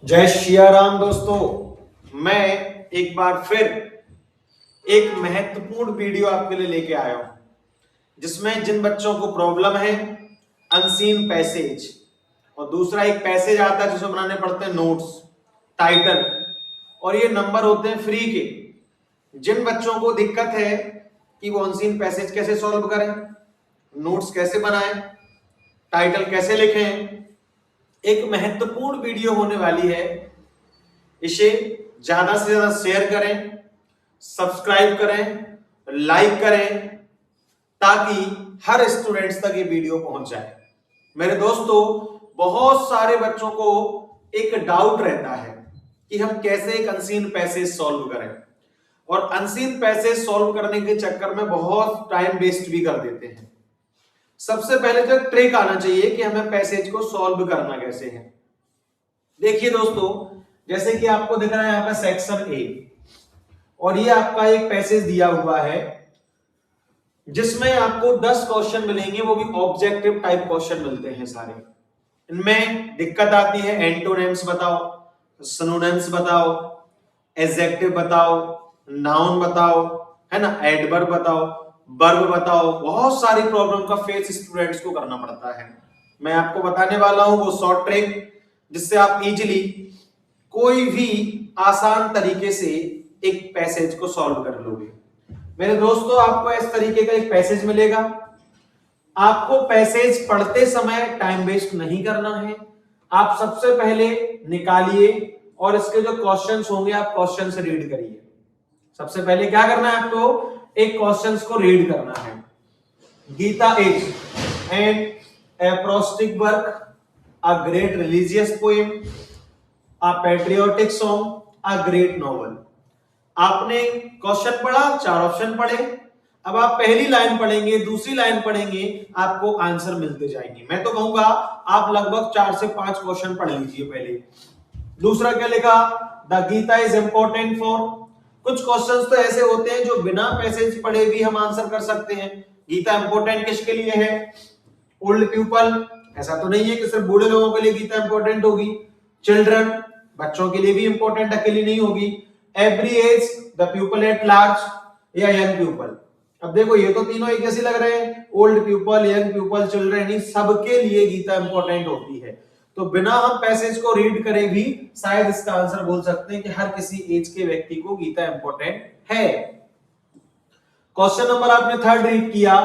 जय शिया राम दोस्तों। मैं एक बार फिर एक महत्वपूर्ण वीडियो आपके लिए लेके आया हूं, जिसमें जिन बच्चों को प्रॉब्लम है अनसीन पैसेज, और दूसरा एक पैसेज आता है जिसमें बनाने पड़ते हैं नोट्स, टाइटल, और ये नंबर होते हैं फ्री के। जिन बच्चों को दिक्कत है कि वो अनसीन पैसेज कैसे सॉल्व करें, नोट्स कैसे बनाएं, टाइटल कैसे लिखें, एक महत्वपूर्ण वीडियो होने वाली है। इसे ज्यादा से ज्यादा शेयर करें, सब्सक्राइब करें, लाइक करें, ताकि हर स्टूडेंट्स तक ये वीडियो पहुंच जाए। मेरे दोस्तों, बहुत सारे बच्चों को एक डाउट रहता है कि हम कैसे एक अनसीन पैसेज सॉल्व करें, और अनसीन पैसेज सॉल्व करने के चक्कर में बहुत टाइम वेस्ट भी कर देते हैं। सबसे पहले तो एक ट्रिक आना चाहिए कि हमें पैसेज को सॉल्व करना कैसे है। देखिए दोस्तों, जैसे कि आपको दिख रहा है यहाँ पे सेक्शन ए, और ये आपका एक पैसेज दिया हुआ है जिसमें आपको 10 क्वेश्चन मिलेंगे, वो भी ऑब्जेक्टिव टाइप क्वेश्चन मिलते हैं सारे। इनमें दिक्कत आती है एंटोनिम्स बताओ, सिनोनिम्स बताओ, एडजेक्टिव बताओ, नाउन बताओ, है ना, एडवर्ब बताओ, वर्ब बताओ। बहुत सारी प्रॉब्लम का फेस स्टूडेंट्स को करना पड़ता है। मैं आपको बताने वाला हूं वो शॉर्ट ट्रिक, जिससे आप इजीली कोई भी आसान तरीके से एक पैसेज को सॉल्व कर लोगे। मेरे दोस्तों, आपको इस तरीके का एक पैसेज मिलेगा। आपको पैसेज पढ़ते समय टाइम वेस्ट नहीं करना है। आप सबसे पहले निकालिए और इसके जो क्वेश्चंस होंगे आप क्वेश्चन से रीड करिए। सबसे पहले क्या करना है, आपको एक क्वेश्चंस को रीड करना है। Gita is an acrostic work, a great religious poem, a patriotic song, a great novel. आपने क्वेश्चन पढ़ा, 4 ऑप्शन पढ़े। अब आप पहली लाइन पढ़ेंगे, दूसरी लाइन पढ़ेंगे, आपको आंसर मिलते जाएंगे। मैं तो कहूंगा आप लगभग 4 से 5 क्वेश्चन पढ़ लीजिए पहले। दूसरा क्या लिखा, the Gita is important for. कुछ क्वेश्चंस तो ऐसे होते हैं जो बिना पैसेज पढ़े भी हम आंसर कर सकते हैं। गीता इंपॉर्टेंट किसके लिए है? Old people. ऐसा तो नहीं है कि सिर्फ बूढ़े लोगों के लिए गीता इंपॉर्टेंट होगी। चिल्ड्रन, बच्चों के लिए भी इंपॉर्टेंट अकेली नहीं होगी। Every age, the people at large, या यंग पीपल। अब देखो, ये तो तीनों एक जैसे लग रहे हैं, old people, young people, children, इन सबके लिए गीता इंपॉर्टेंट होती है। तो बिना हम पैसेज को रीड करे भी शायद इसका आंसर बोल सकते हैं कि हर किसी एज के व्यक्ति को गीता इंपॉर्टेंट है। क्वेश्चन नंबर आपने 3 रीड किया,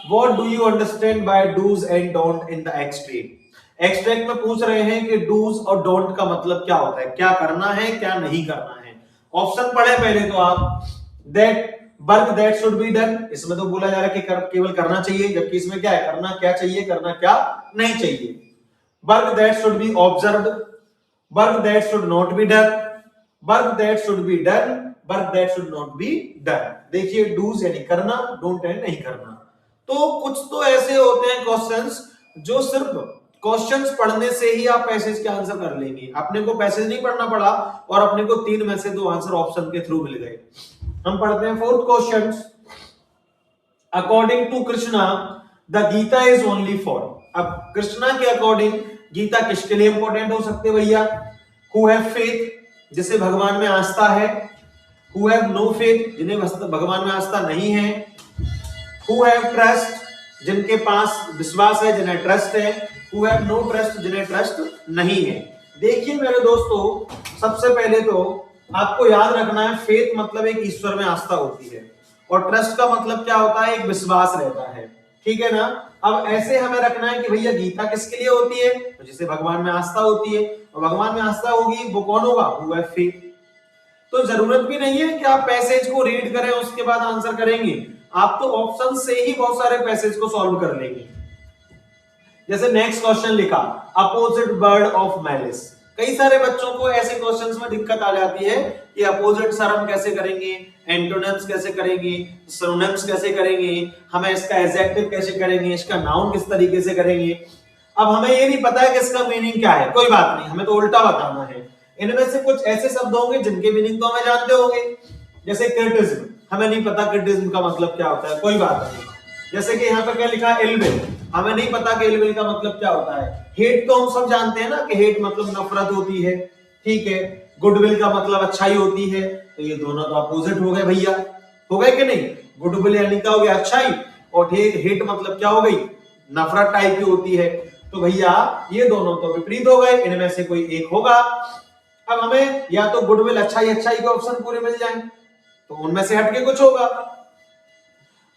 what do you understand by dos and don't in the extract. Extract में पूछ रहे हैं कि डूज और डोंट का मतलब क्या होता है, क्या करना है क्या नहीं करना है। ऑप्शन पढ़े पहले तो आप, that work that should be done. इसमें तो बोला जा रहा है कि केवल करना चाहिए, जबकि इसमें क्या है, करना क्या चाहिए, करना क्या नहीं चाहिए। Work that should be observed, work that should not be done, work that should be done, work that should not be done. देखिए, डूज यानी करना, डोंट यानी नहीं करना। तो कुछ तो ऐसे होते हैं क्वेश्चंस जो सिर्फ क्वेश्चंस पढ़ने से ही आप पैसेज के आंसर कर लेंगे। अपने को पैसेज नहीं पढ़ना पड़ा और अपने को 3 में से 2 आंसर ऑप्शन के थ्रू मिल गए। हम पढ़ते हैं 4th question. According to Krishna the Gita is only for. अब कृष्णा के अकॉर्डिंग गीता किसके लिए इंपॉर्टेंट हो सकते भैया? हु हैव फेथ, जिसे भगवान में आस्था है। हु हैव नो फेथ, जिन्हें भगवान में आस्था नहीं है। हु हैव ट्रस्ट, जिनके पास विश्वास है, जिन्हें ट्रस्ट है। हु हैव नो ट्रस्ट, जिन्हें ट्रस्ट नहीं है। देखिए मेरे दोस्तों, सबसे पहले तो आपको याद रखना है, फेथ मतलब एक ईश्वर में आस्था होती है, और ट्रस्ट का मतलब क्या होता है, एक विश्वास रहता है। ठीक है ना। अब ऐसे हमें रखना है कि भैया गीता किसके लिए होती है, तो जिसे भगवान में आस्था होती है, और भगवान में आस्था होगी वो कौन होगा, हु हैव फेथ। तो जरूरत भी नहीं है कि आप पैसेज को रीड करें उसके बाद आंसर करेंगे, आप तो ऑप्शन से ही बहुत सारे पैसेज को सॉल्व कर लेंगे। जैसे नेक्स्ट क्वेश्चन लिखा, अपोजिट वर्ड ऑफ मैलिस। कई सारे बच्चों को ऐसे क्वेश्चंस में दिक्कत आ जाती है कि अपोजिट सर हम कैसे करेंगे, एंटोनिम्स कैसे करेंगे, सिनोनिम्स कैसे करेंगे, हमें इसका एडजेक्टिव कैसे करेंगे, इसका नाउन किस तरीके से करेंगे। अब हमें ये नहीं पता है कि इसका मीनिंग क्या है, कोई बात नहीं, हमें तो उल्टा बताना है। इनमें से कुछ ऐसे शब्द होंगे जिनके मीनिंग तो हमें जानते होंगे, जैसे क्रिटिसिज्म, हमें नहीं पता क्रिटिसिज्म का मतलब क्या होता है, कोई बात नहीं। जैसे कि यहाँ पे क्या लिखा है, इल विल, हमें नहीं पता कि इल विल का मतलब क्या होता है। हेट तो हम सब जानते हैं ना कि हेट मतलब नफरत होती है। ठीक है, गुडविल का मतलब अच्छाई होती है, तो ये दोनों तो अपोजिट हो गए भैया, हो गए कि नहीं? गुडविल यानी क्या हो गया, अच्छाई, और हेट मतलब क्या हो गई, नफरत टाइप की होती है। तो भैया ये दोनों तो विपरीत हो गए, इनमें से कोई एक होगा। अब हमें या तो गुडविल अच्छाई अच्छाई के ऑप्शन पूरे मिल जाएं, तो उनमें से हटके कुछ होगा।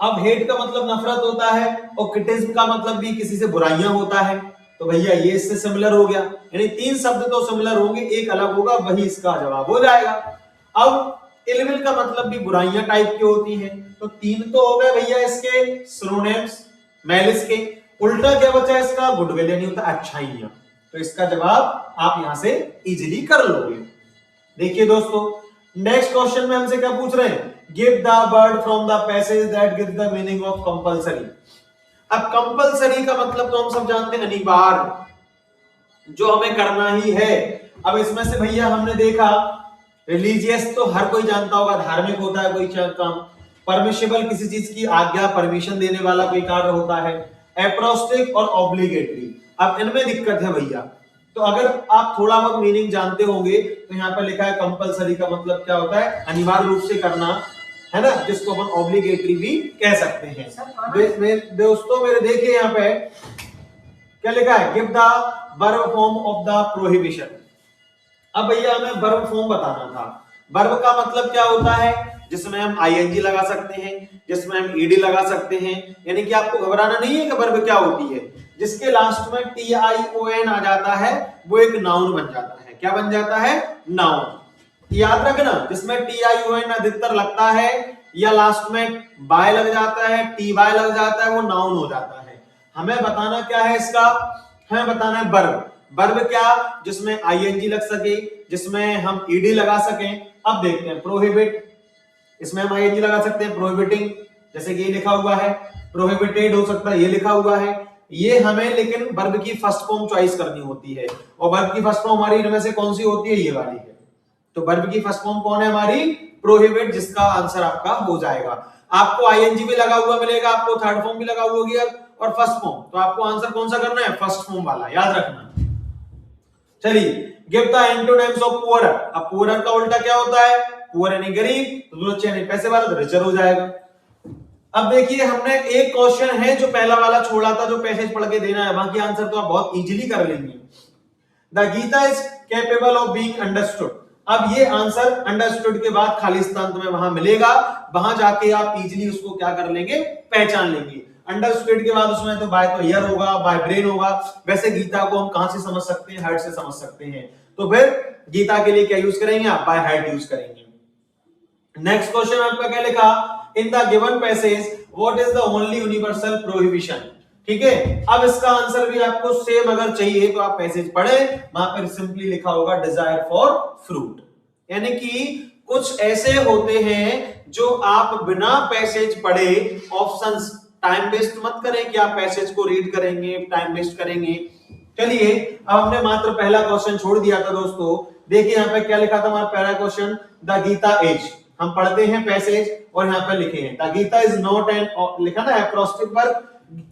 अब हेट का मतलब नफरत होता है, और क्रिटिसिज्म का मतलब भी किसी से बुराइयां होता है, तो भैया ये इससे सिमिलर हो गया, यानी तीन शब्द तो सिमिलर होंगे, एक अलग होगा, वही इसका जवाब हो जाएगा। अब इलविल का मतलब भी बुराइयां टाइप की होती हैं, तो तीन तो हो गए भैया इसके सिनोनिम्स मैलिस के। उल्टा क्या बचा इसका, गुडविल यानी होता है अच्छाइयां, तो इसका जवाब आप यहां से इजीली कर लोगे। देखिए दोस्तों, नेक्स्ट क्वेश्चन में हमसे क्या पूछ रहे हैं, give the word from the passage that gives the meaning of compulsory. अब कंपलसरी का मतलब तो हम सब जानते हैं अनिवार्य, जो हमें करना ही है। अब इसमें से भैया हमने देखा रिलीजियस तो हर कोई जानता होगा, धार्मिक होता है कोई काम, परमिशिबल किसी चीज की आज्ञा परमिशन देने वाला कोई कार्य होता है, एप्रोस्टिक और ऑब्लिगेटरी। अब इनमें दिक्कत है भैया, तो अगर आप थोड़ा बहुत मीनिंग जानते होंगे तो यहाँ पर लिखा है कंपलसरी का मतलब क्या होता है, अनिवार्य रूप से करना, है ना, जिसको अपन ऑब्लिगेटरी भी कह सकते हैं। दोस्तों मेरे देखिए यहाँ पे क्या लिखा है, give the verb form of the prohibition. अब भैया हमें वर्ब फॉर्म बताना था। वर्ब का मतलब क्या होता है, जिसमें हम आईएनजी लगा सकते हैं, जिसमें हम ईडी लगा सकते हैं, यानी कि आपको घबराना नहीं है कि वर्ब क्या होती है, जिसके लास्ट में टीआईओएन आ जाता है वो एक नाउन बन जाता है। क्या बन जाता है, नाउन। याद रखना, जिसमें टीआईओएन अधिकतर लगता है या लास्ट में बाय लग जाता है, टी बाय लग जाता है, वो नाउन हो जाता है। हमें बताना क्या है इसका, हमें बताना है वर्ब। वर्ब क्या, जिसमें आईएनजी लग सके, जिसमें हम ईडी लगा सकें। अब देखते हैं प्रोहिबिट, इसमें हम आईएनजी लगा सकते हैं, प्रोहिबिटिंग जैसे कि ये लिखा हुआ है, प्रोहिबिटेड हो सकता है, ये लिखा हुआ है। ये हमें लेकिन वर्ब की फर्स्ट फॉर्म चॉइस करनी होती है, और वर्ब की फर्स्ट फॉर्म हमारी इनमें से कौन सी होती है, ये वाली है। तो वर्ब की फर्स्ट फॉर्म कौन है हमारी, प्रोहिबिट, जिसका आंसर आपका हो जाएगा। आपको आईएनजी भी लगा हुआ मिलेगा, आपको थर्ड फॉर्म भी लगा हुआ होगी और फर्स्ट फॉर्म, तो आपको आंसर कौन सा करना है, फर्स्ट फॉर्म वाला, याद रखना। चलिए, give the antonyms of poor. अब पुअर का उल्टा क्या होता है, पुअर यानी गरीब, तो रिच यानी पैसे वाला, तो रिचर हो जाएगा। अब देखिए हमने एक क्वेश्चन है जो पहला वाला छोड़ा था, जो पैसेज पढ़ के देना है, बाकी आंसर तो आप बहुत इजीली कर लेंगे। The Gita is capable of being understood. अब ये आंसर अंडरस्टूड के बाद खाली स्थान तुम्हें वहां मिलेगा, वहां जाके आप इजीली उसको क्या कर लेंगे, पहचान लेंगे। अंडरस्टूड के बाद उसमें तो बाय तो ईयर होगा, बाय ब्रेन होगा। वैसे गीता को हम कहां से समझ सकते हैं, हार्ट से समझ सकते हैं, तो फिर गीता के लिए क्या यूज करेंगे आप, बाय हार्ट यूज करेंगे। नेक्स्ट क्वेश्चन आपका क्या लिखा, in the given passage what is the only universal prohibition. ठीक है, अब इसका आंसर भी आपको सेम अगर चाहिए तो आप पैसेज पढ़े, वहां पर सिंपली लिखा होगा डिजायर फॉर फ्रूट, यानी कि कुछ ऐसे होते हैं जो आप बिना पैसेज पढ़े, ऑप्शंस, टाइम वेस्ट मत करें कि आप पैसेज को रीड करेंगे, टाइम वेस्ट करेंगे। चलिए, अब हमने मात्र पहला क्वेश्चन छोड़ दिया था दोस्तों। देखिए यहाँ पे क्या लिखा था हमारा पहला क्वेश्चन, द गीता एज। हम पढ़ते हैं पैसेज और यहाँ पे लिखे हैं the Gita is not an, लिखा ना acrostic work,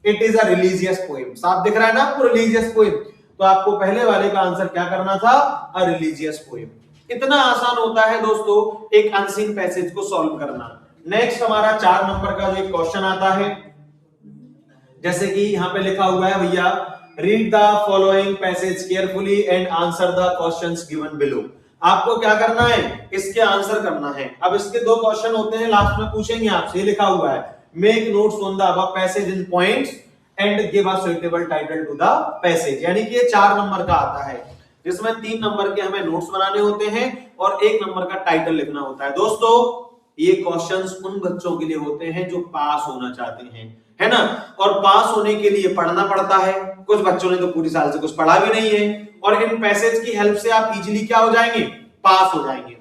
it is a religious poem. साफ दिख रहा है ना आपको, रिलीजियस पोएम, तो आपको पहले वाले का आंसर क्या करना था, अ रिलीजियस पोएम। इतना आसान होता है दोस्तों एक अनसीन पैसेज को सॉल्व करना। नेक्स्ट हमारा 4 नंबर का जो एक क्वेश्चन आता है, जैसे कि यहाँ पे लिखा हुआ है भैया, read the following passage carefully and answer the questions given below. आपको क्या करना है, इसके आंसर करना है। अब इसके 2 क्वेश्चन होते हैं, लास्ट में पूछेंगे आपसे, लिखा हुआ है make notes on the above passage in points and give a suitable title to the passage. यानी कि ये 4 नंबर का आता है, जिसमें 3 नंबर के हमें नोट्स बनाने होते हैं और 1 नंबर का टाइटल लिखना होता है। दोस्तों ये क्वेश्चंस उन बच्चों के लिए होते हैं जो पास होना चाहते हैं, है ना, और पास होने के लिए पढ़ना पड़ता है। कुछ बच्चों ने तो पूरी साल से कुछ पढ़ा भी नहीं है, और इन पैसेज की हेल्प से आप इजीली क्या हो जाएंगे, पास हो जाएंगे।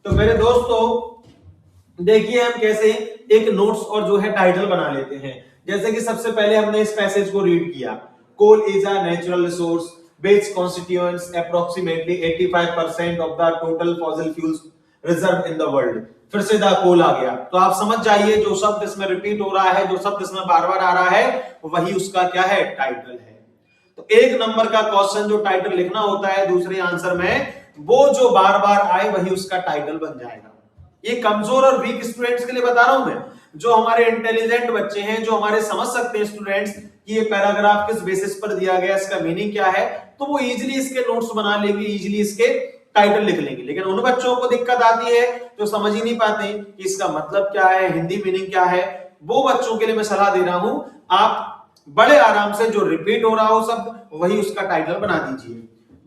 तो मेरे दोस्तों देखिए हम कैसे एक नोट्स और जो है टाइटल बना लेते हैं। जैसे कि सबसे पहले हमने इस पैसेज को रीड किया, coal is a natural resource which constitutes approximately 85% of the total fossil fuels reserved in the world। फिर से द कोल आ गया, तो आप समझ जाइए जो शब्द इसमें रिपीट हो रहा है, जो शब्द इसमें बार बार आ रहा है, वही उसका क्या है, टाइटल है। तो 1 नंबर का क्वेश्चन जो टाइटल लिखना होता है, दूसरे आंसर में वो जो बार बार आए वही उसका टाइटल बन जाएगा। ये कमजोर और वीक स्टूडेंट्स के लिए बता रहा हूं मैं। जो हमारे इंटेलिजेंट बच्चे हैं, जो हमारे समझ सकते हैं स्टूडेंट्स कि ये पैराग्राफ किस बेसिस पर दिया गया, इसका मीनिंग क्या है, तो वो इजीली इसके नोट्स बना लेंगे, इजीली इसके टाइटल लिख लेंगे। लेकिन उन बच्चों को दिक्कत आती है जो समझ ही नहीं पाते कि इसका मतलब क्या है, हिंदी मीनिंग क्या है। वो बच्चों के लिए मैं सलाह दे रहा हूं, आप बड़े आराम से जो रिपीट हो रहा हो शब्द वही उसका टाइटल बना दीजिए।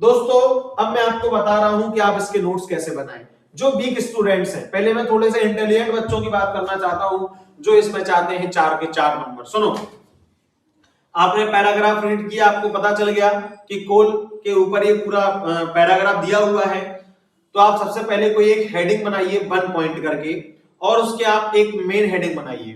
दोस्तों अब मैं आपको बता रहा हूं कि आप इसके नोट्स कैसे बनाएं। जो वीक स्टूडेंट्स हैं, पहले मैं थोड़े से इंटेलिजेंट बच्चों की बात करना चाहता हूं जो इसमें चाहते हैं 4 के 4 नंबर। सुनो, आपने पैराग्राफ रीड किया, आपको पता चल गया कि कोल के ऊपर ये पूरा पैराग्राफ दिया हुआ है। तो आप सबसे पहले कोई एक हेडिंग बनाइए 1 पॉइंट करके, और उसके आप एक मेन हेडिंग बनाइए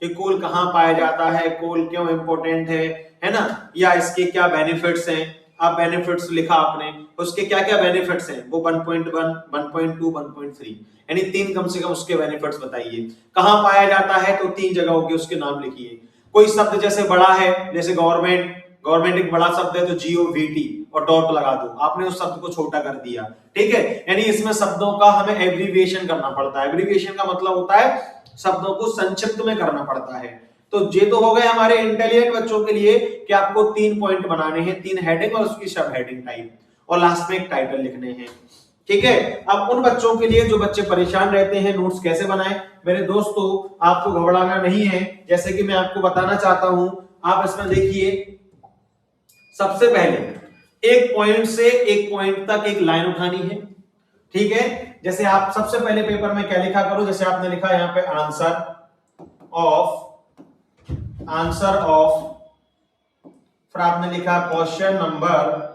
कि कोल कहां पाया जाता है, कोल क्यों इंपॉर्टेंट है ना, या इसके क्या बेनिफिट्स हैं। आप बेनिफिट्स लिखा आपने, उसके क्या क्या बेनिफिट्स हैं वो 1.1, 1.2, 1.3, यानी 3 कम से कम उसके बेनिफिट्स बताइए। कहां पाया जाता है तो 3 जगहों के उसके नाम लिखिए। कोई शब्द जैसे बड़ा है, जैसे गवर्नमेंट, गवर्नमेंट एक बड़ा शब्द है तो GOVT और डॉट लगा दो, आपने उस शब्द को छोटा कर दिया। ठीक है, यानी इसमें शब्दों का हमें एब्रीविएशन करना पड़ता है। एब्रीविएशन का मतलब होता है शब्दों को संक्षिप्त में करना पड़ता है। तो ये तो हो गए हमारे इंटेलिजेंट बच्चों के लिए कि आपको 3 पॉइंट बनाने हैं, 3 हेडिंग और उसकी सब हेडिंग टाइप, और लास्ट में एक टाइटल लिखने हैं। ठीक है, अब उन बच्चों के लिए जो बच्चे परेशान रहते हैं नोट्स कैसे बनाएं, मेरे दोस्तों आपको घबराना नहीं है। जैसे कि मैं आपको बताना चाहता हूं, आप इसमें देखिए, सबसे पहले एक पॉइंट से एक पॉइंट तक एक लाइन उठानी है। ठीक है, जैसे आप सबसे पहले पेपर में क्या लिखा करो, जैसे आपने लिखा यहां पे आंसर ऑफ, फिर आपने लिखा क्वेश्चन नंबर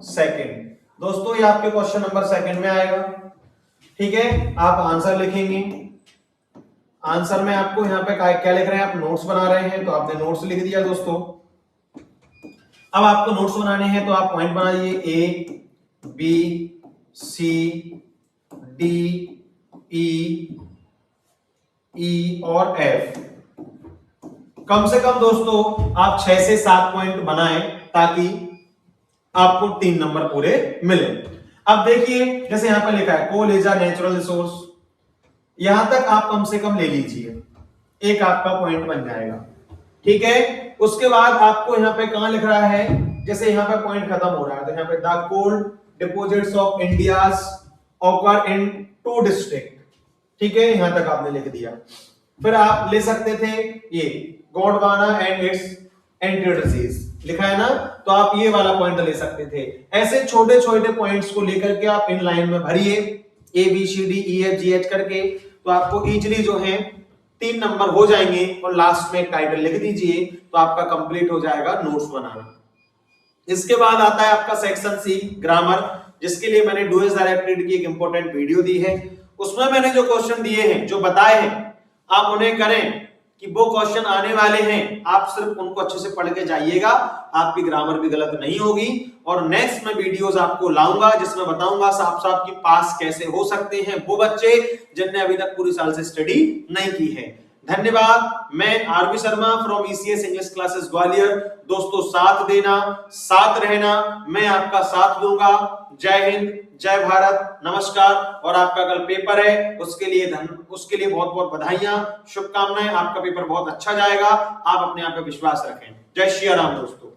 सेकंड। दोस्तों ये आपके क्वेश्चन नंबर सेकंड में आएगा। ठीक है, आप आंसर लिखेंगे। आंसर में आपको यहाँ पे क्या लिख रहे हैं, आप नोट्स बना रहे हैं तो आपने नोट्स लिख दिया दोस्तों। अब आपको नोट्स बनाने हैं तो आप पॉइंट बनाइए, A B C D E और F। कम से कम दोस्तों आप 6 से 7 पॉइंट बनाएं ताकि आपको 3 नंबर पूरे मिले। अब देखिए जैसे यहां पर लिखा है coal is a natural resource, यहां तक आप कम से कम ले लीजिए, एक आपका पॉइंट बन जाएगा। ठीक है, उसके बाद आपको यहां पे कहां लिख रहा है, जैसे यहां पे पॉइंट खत्म हो रहा है तो यहां पे the coal deposits of India's occur in 2 district. ठीक है, यहां तक आपने लिख दिया। फिर आप ले सकते थे ये गोंडवाना एंड इट्स एंटीथेसिस, लिखा है ना, तो आप ये वाला पॉइंट ले सकते थे। ऐसे छोटे छोटे पॉइंट्स को लेकर के आप इन लाइन में भरिए ABCDEFGH करके, तो आपको इजीली जो है 3 नंबर हो जाएंगे और लास्ट में एक टाइटल लिख दीजिए तो आपका कंप्लीट हो जाएगा नोट्स बनाना। इसके बाद आता है आपका सेक्शन C ग्रामर, जिसके लिए मैंने डू एज डायरेक्टेड की एक इंपॉर्टेंट वीडियो दी है। उसमें मैंने जो क्वेश्चन दिए हैं, जो बताए हैं, आप उन्हें करें कि वो क्वेश्चन आने वाले हैं, आप सिर्फ उनको अच्छे से पढ़ के जाइएगा, आपकी ग्रामर भी गलत नहीं होगी। और नेक्स्ट में वीडियोस आपको लाऊंगा जिसमें बताऊंगा साफ साफ कि पास कैसे हो सकते हैं वो बच्चे जिनने अभी तक पूरी साल से स्टडी नहीं की है। धन्यवाद, मैं RV Sharma from ECS English classes Gwalior. दोस्तों साथ देना, साथ रहना, मैं आपका साथ दूंगा। जय हिंद, जय भारत, नमस्कार। और आपका कल पेपर है, उसके लिए बहुत बहुत बधाइयां, शुभकामनाएं। आपका पेपर बहुत अच्छा जाएगा, आप अपने आप पे विश्वास रखें। जय श्री राम दोस्तों।